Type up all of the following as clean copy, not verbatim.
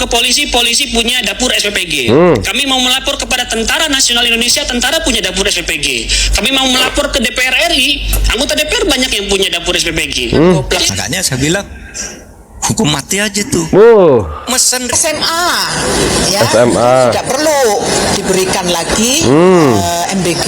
ke polisi, polisi punya dapur SPPG. Kami mau melapor kepada Tentara Nasional Indonesia, tentara punya dapur SPPG. Kami mau melapor ke DPR RI, anggota DPR banyak yang punya dapur SPPG. Makanya saya bilang hukum mati aja tuh. Mesen SMA, ya, SMA. tidak perlu diberikan lagi MBG.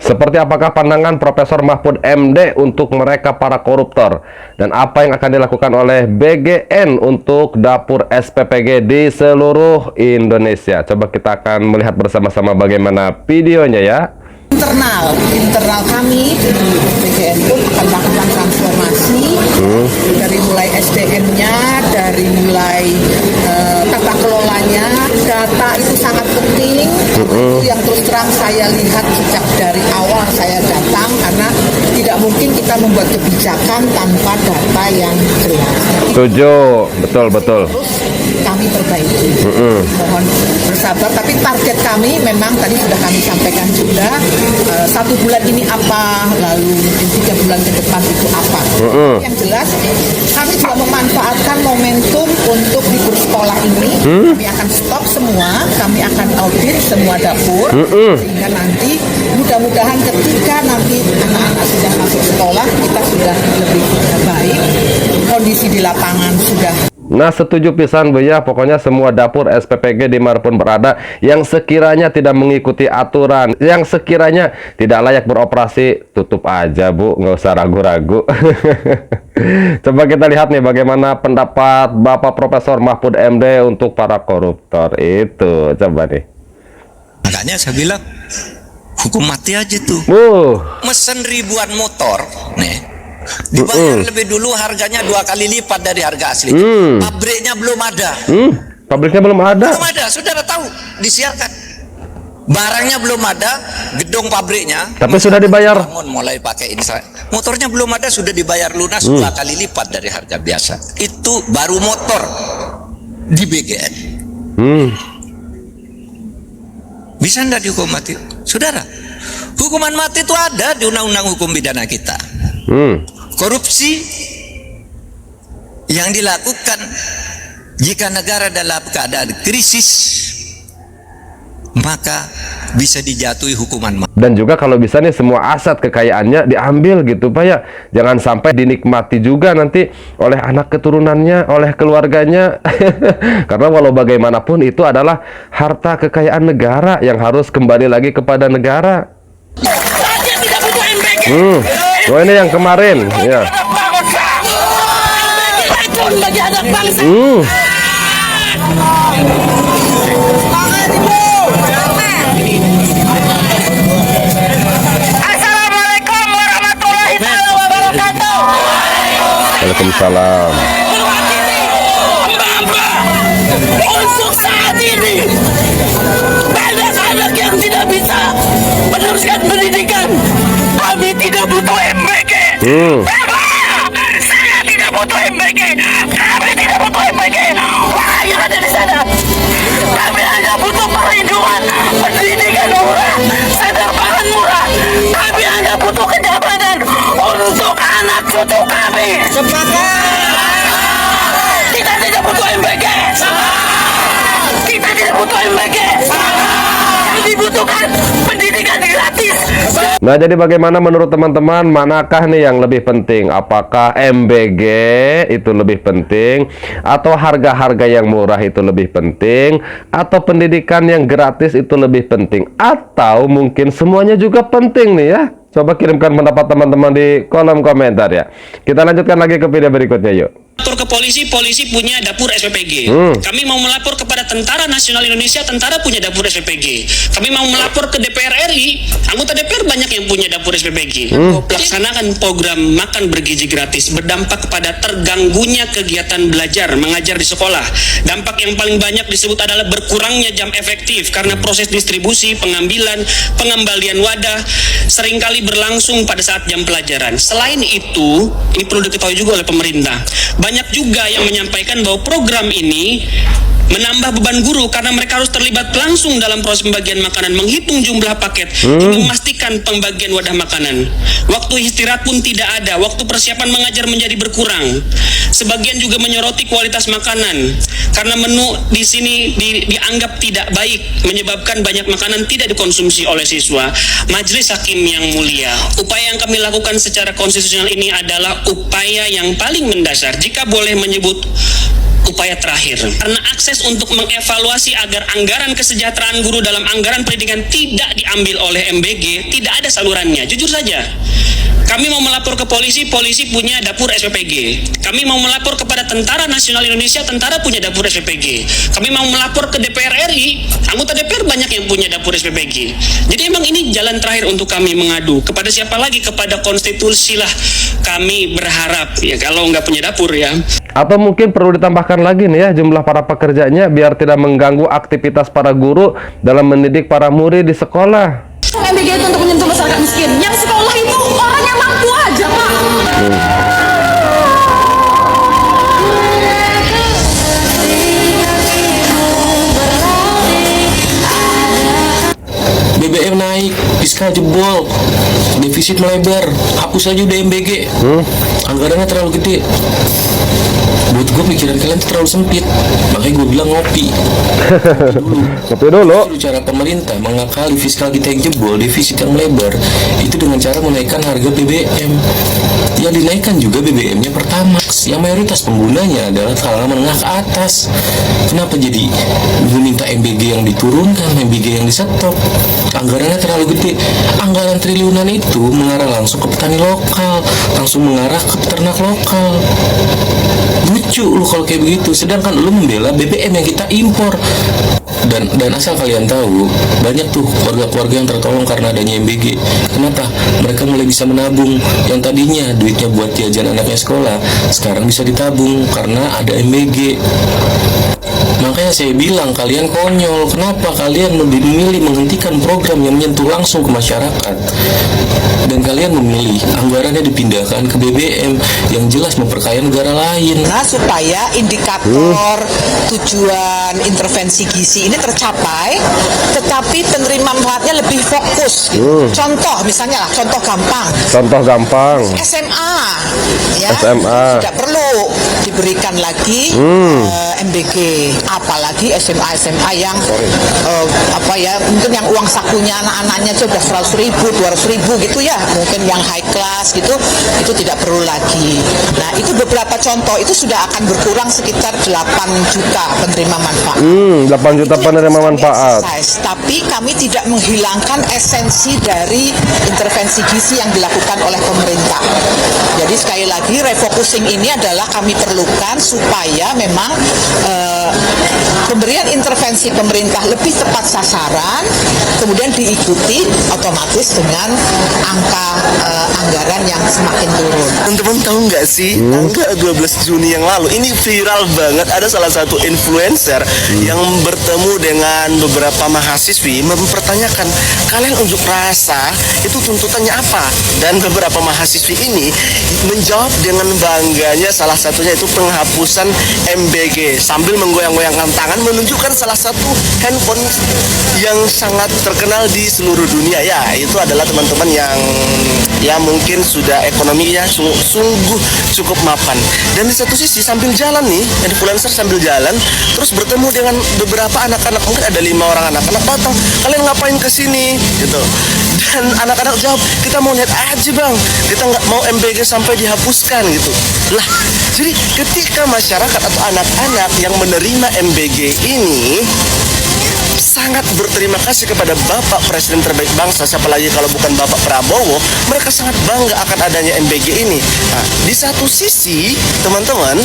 Seperti apakah pandangan Profesor Mahfud MD untuk mereka para koruptor? Dan apa yang akan dilakukan oleh BGN untuk dapur SPPG di seluruh Indonesia? Coba kita akan melihat bersama-sama bagaimana videonya ya. Internal kami di BGN pun akan melakukan transformasi dari mulai SDM-nya, dari mulai tata kelolanya. Data itu sangat penting. Itu yang terus terang saya lihat sejak dari awal saya datang, karena tidak mungkin kita membuat kebijakan tanpa data yang jelas. Setuju, betul. Terus kami perbaiki. Mohon bersabar, tapi target kami memang tadi sudah kami sampaikan juga, 1 bulan ini apa, lalu mungkin 3 bulan ke depan itu apa. Yang jelas kami juga memanfaatkan momentum untuk libur sekolah ini. Kami akan stop semua, kami akan audit semua dapur, sehingga nanti mudah-mudahan ketika nanti anak-anak sudah masuk sekolah, kita sudah lebih baik, kondisi di lapangan sudah. Nah, setuju pisan Bu ya, pokoknya semua dapur SPPG dimanapun berada yang sekiranya tidak mengikuti aturan, yang sekiranya tidak layak beroperasi, tutup aja Bu, nggak usah ragu-ragu. Coba kita lihat nih bagaimana pendapat Bapak Profesor Mahfud MD untuk para koruptor itu, coba nih. makanya saya bilang hukum mati aja tuh. Mesen ribuan motor nih, dibayar lebih dulu, harganya 2 kali lipat dari harga asli. Pabriknya belum ada. Pabriknya belum ada. Belum ada, saudara tahu, disiarkan. Barangnya belum ada, gedung pabriknya. Tapi sudah dibayar. Bangun mulai pakai motornya belum ada, sudah dibayar lunas 2 kali lipat dari harga biasa. Itu baru motor di BGN. Bisa enggak dihukum mati? Saudara, hukuman mati itu ada di undang-undang hukum pidana kita. Korupsi yang dilakukan jika negara dalam keadaan krisis, maka bisa dijatuhi hukuman mati. Dan juga kalau bisa nih semua aset kekayaannya diambil gitu Pak ya. Jangan sampai dinikmati juga nanti oleh anak keturunannya, oleh keluarganya. Karena walau bagaimanapun itu adalah harta kekayaan negara yang harus kembali lagi kepada negara. Oh, ini yang kemarin ya. Assalamualaikum warahmatullahi wabarakatuh. Waalaikumsalam. Untuk saat ini banyak anak yang tidak bisa meneruskan pendidikan. Kami tidak butuh MBG. Saya tidak butuh MBG. Kami tidak butuh MBG. Wahai yang ada di sana, kami hanya butuh perlindungan, pendidikan murah, sadar pangan murah. Kami hanya butuh kenyamanan untuk anak cucu kami. Kita tidak butuh MBG. Kita tidak butuh MBG. Yang dibutuhkan pendidikan gratis. Nah, jadi bagaimana menurut teman-teman, manakah nih yang lebih penting? Apakah MBG itu lebih penting, atau harga-harga yang murah itu lebih penting, atau pendidikan yang gratis itu lebih penting, atau mungkin semuanya juga penting nih ya? Coba kirimkan pendapat teman-teman di kolom komentar ya. Kita lanjutkan lagi ke video berikutnya yuk. Lapor ke polisi, polisi punya dapur SPPG. Kami mau melapor kepada Tentara Nasional Indonesia, tentara punya dapur SPPG. Kami mau melapor ke DPR RI, anggota DPR banyak yang punya dapur SPPG. Laksanakan program makan bergizi gratis berdampak kepada terganggunya kegiatan belajar mengajar di sekolah. Dampak yang paling banyak disebut adalah berkurangnya jam efektif karena proses distribusi, pengambilan, pengembalian wadah seringkali berlangsung pada saat jam pelajaran. Selain itu, ini perlu diketahui juga oleh pemerintah, banyak juga yang menyampaikan bahwa program ini menambah beban guru karena mereka harus terlibat langsung dalam proses pembagian makanan, menghitung jumlah paket, hingga memastikan pembagian wadah makanan. Waktu istirahat pun tidak ada, waktu persiapan mengajar menjadi berkurang. Sebagian juga menyoroti kualitas makanan karena menu di sini dianggap tidak baik, menyebabkan banyak makanan tidak dikonsumsi oleh siswa. Majelis Hakim yang mulia, upaya yang kami lakukan secara konstitusional ini adalah upaya yang paling mendasar, jika boleh menyebut upaya terakhir, karena akses untuk mengevaluasi agar anggaran kesejahteraan guru dalam anggaran pendidikan tidak diambil oleh MBG, tidak ada salurannya. Jujur saja, kami mau melapor ke polisi, polisi punya dapur SPPG. Kami mau melapor kepada Tentara Nasional Indonesia, tentara punya dapur SPPG. Kami mau melapor ke DPR RI, anggota DPR banyak yang punya dapur SPPG. Jadi emang ini jalan terakhir untuk kami mengadu. Kepada siapa lagi? Kepada konstitusi lah kami berharap, ya kalau nggak punya dapur ya. Atau mungkin perlu ditambahkan lagi nih ya jumlah para pekerjanya biar tidak mengganggu aktivitas para guru dalam mendidik para murid di sekolah. MBG itu untuk menyentuh masyarakat miskin. Yang sekolah itu orang yang mampu aja, Pak. BBM naik, fiskal jebol, defisit melebar, hapus aja udah MBG. Anggarannya terlalu gede. Buat gue pikiran kalian terlalu sempit, makanya gue bilang ngopi. Ngopi dulu. Cara pemerintah mengakali fiskal kita yang jebol, defisit yang melebar, itu dengan cara menaikkan harga BBM. Yang dinaikkan juga BBM-nya Pertamax, yang mayoritas penggunanya adalah kalangan menengah ke atas. Kenapa jadi meminta MBG yang diturunkan, MBG yang disetop? Anggarannya terlalu gede. Anggaran triliunan itu mengarah langsung ke petani lokal, langsung mengarah ke peternak lokal. Lucu lu kalau kayak begitu, sedangkan lu membela BBM yang kita impor. Dan asal kalian tahu, banyak tuh keluarga-keluarga yang tertolong karena adanya MBG. Kenapa? Mereka mulai bisa menabung. Yang tadinya duitnya buat jajan anaknya sekolah, sekarang bisa ditabung karena ada MBG. Makanya saya bilang kalian konyol. Kenapa kalian lebih memilih menghentikan program yang menyentuh langsung ke masyarakat, dan kalian memilih anggarannya dipindahkan ke BBM yang jelas memperkaya negara lain. Nah, supaya indikator tujuan intervensi gizi ini tercapai, tetapi penerima manfaatnya lebih fokus. Contoh, misalnya lah, contoh gampang. SMA, ya, SMA. tidak perlu diberikan lagi MBG, apalagi SMA yang mungkin yang uang sakunya anak-anaknya aja udah 100.000, 200.000 gitu ya, mungkin yang high class gitu, itu tidak perlu lagi. Nah, itu beberapa contoh, itu sudah akan berkurang sekitar 8 juta penerima manfaat. 8 juta penerima manfaat. Tapi kami tidak menghilangkan esensi dari intervensi gizi yang dilakukan oleh pemerintah. Jadi sekali lagi, refocusing ini adalah kami perlukan supaya memang pemberian intervensi pemerintah lebih tepat sasaran, kemudian diikuti otomatis dengan angka anggaran yang semakin turun. Teman-teman tahu nggak sih, tanggal 12 Juni yang lalu ini viral banget, ada salah satu influencer yang bertemu dengan beberapa mahasiswi mempertanyakan, kalian unjuk rasa itu tuntutannya apa? Dan beberapa mahasiswi ini menjawab dengan bangganya, salah satunya itu penghapusan MBG sambil menggoyang-goyangkan tangan menunjukkan salah satu handphone yang sangat terkenal di seluruh dunia. Ya, itu adalah teman-teman yang ya mungkin sudah ekonominya sungguh cukup mapan. Dan di satu sisi sambil jalan nih, influencer sambil jalan terus bertemu dengan beberapa anak-anak, mungkin ada 5 orang anak-anak datang, kalian ngapain kesini gitu. Dan anak-anak jawab, kita mau lihat aja bang, kita nggak mau MBG sampai dihapuskan gitu. Lah, jadi ketika masyarakat atau anak-anak yang menerima MBG ini sangat berterima kasih kepada Bapak Presiden terbaik bangsa, siapa lagi kalau bukan Bapak Prabowo, mereka sangat bangga akan adanya MBG ini. Nah, di satu sisi teman-teman,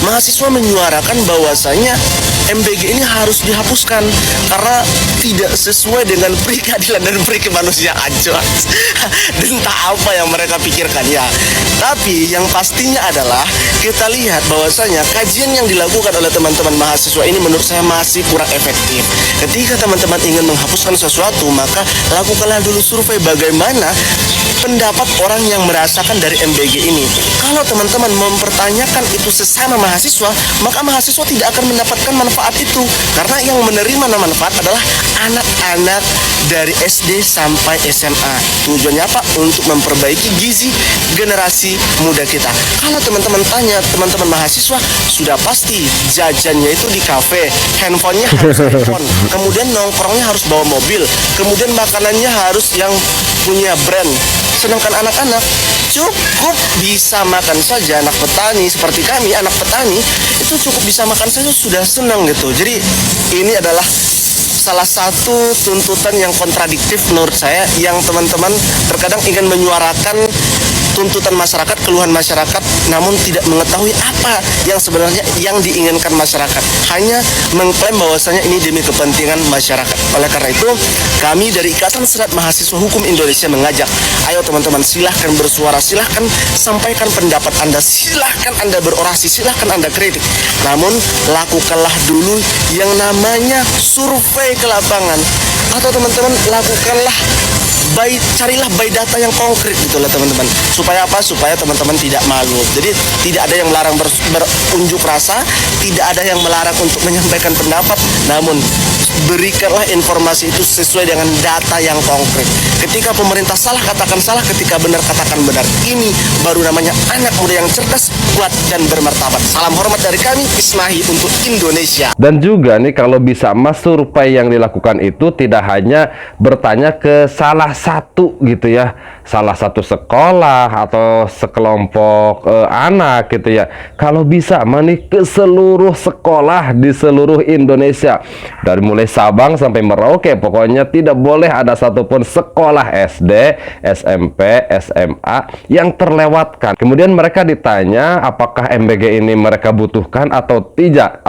mahasiswa menyuarakan bahwasanya MBG ini harus dihapuskan karena tidak sesuai dengan pri keadilan dan pri kemanusiaan. Entah apa yang mereka pikirkan ya. Tapi yang pastinya adalah kita lihat bahwasanya kajian yang dilakukan oleh teman-teman mahasiswa ini menurut saya masih kurang efektif. Ketika teman-teman ingin menghapuskan sesuatu, maka lakukanlah dulu survei bagaimana pendapat orang yang merasakan dari MBG ini. Kalau teman-teman mempertanyakan itu sesama mahasiswa, maka mahasiswa tidak akan mendapatkan manfaat itu. Karena yang menerima manfaat adalah anak-anak dari SD sampai SMA. Tujuannya apa? Untuk memperbaiki gizi generasi muda kita. Kalau teman-teman tanya teman-teman mahasiswa, sudah pasti jajannya itu di kafe, handphonenya harus handphone, kemudian nongkrongnya harus bawa mobil, kemudian makanannya harus yang punya brand. Sedangkan anak-anak cukup bisa makan saja, anak petani seperti kami, anak petani itu cukup bisa makan saja sudah senang gitu. Jadi ini adalah salah satu tuntutan yang kontradiktif menurut saya, yang teman-teman terkadang ingin menyuarakan tuntutan masyarakat, keluhan masyarakat, namun tidak mengetahui apa yang sebenarnya yang diinginkan masyarakat. Hanya mengklaim bahwasanya ini demi kepentingan masyarakat. Oleh karena itu, kami dari Ikatan Senat Mahasiswa Hukum Indonesia mengajak, ayo teman-teman, silahkan bersuara, silahkan sampaikan pendapat Anda, silahkan Anda berorasi, silahkan Anda kritik. Namun, lakukanlah dulu yang namanya survei ke lapangan. Atau teman-teman, lakukanlah carilah by data yang konkret gitu lah teman-teman. Supaya apa? Supaya teman-teman tidak malu. Jadi tidak ada yang melarang berunjuk rasa, tidak ada yang melarang untuk menyampaikan pendapat, namun berikanlah informasi itu sesuai dengan data yang konkret. Ketika pemerintah salah, katakan salah, ketika benar, katakan benar. Ini baru namanya anak muda yang cerdas, kuat, dan bermartabat. Salam hormat dari kami, Ismahi untuk Indonesia. Dan juga nih, kalau bisa mas, survei yang dilakukan itu tidak hanya bertanya ke salah satu gitu ya, salah satu sekolah atau sekelompok anak gitu ya. Kalau bisa nih ke seluruh sekolah di seluruh Indonesia, dari mulai Sabang sampai Merauke, pokoknya tidak boleh ada satupun sekolah SD, SMP, SMA yang terlewatkan. Kemudian mereka ditanya apakah MBG ini mereka butuhkan atau tidak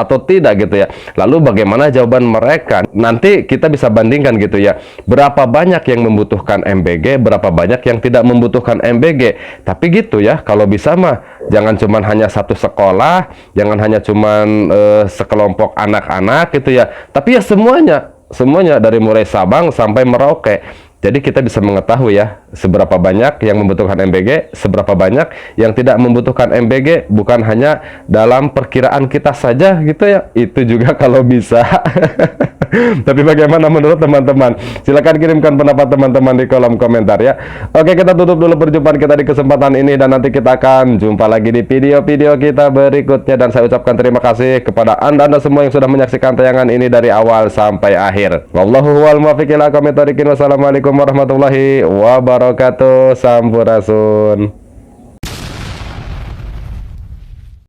gitu ya. Lalu bagaimana jawaban mereka? Nanti kita bisa bandingkan gitu ya, berapa banyak yang membutuhkan MBG, berapa banyak yang tidak membutuhkan MBG. Tapi gitu ya, kalau bisa mah jangan cuman hanya satu sekolah, jangan hanya cuman sekelompok anak-anak gitu ya, tapi ya semuanya dari mulai Sabang sampai Merauke. Jadi kita bisa mengetahui ya, seberapa banyak yang membutuhkan MBG, seberapa banyak yang tidak membutuhkan MBG, bukan hanya dalam perkiraan kita saja gitu ya. Itu juga kalau bisa. Tapi bagaimana menurut teman-teman? Silakan kirimkan pendapat teman-teman di kolom komentar ya. Oke, kita tutup dulu perjumpaan kita di kesempatan ini, dan nanti kita akan jumpa lagi di video-video kita berikutnya. Dan saya ucapkan terima kasih kepada anda semua yang sudah menyaksikan tayangan ini dari awal sampai akhir. Wallahu huwal muwaffiq ila aqwamit thoriq. Wassalamualaikum warahmatullahi wabarakatuh. Sampurasun.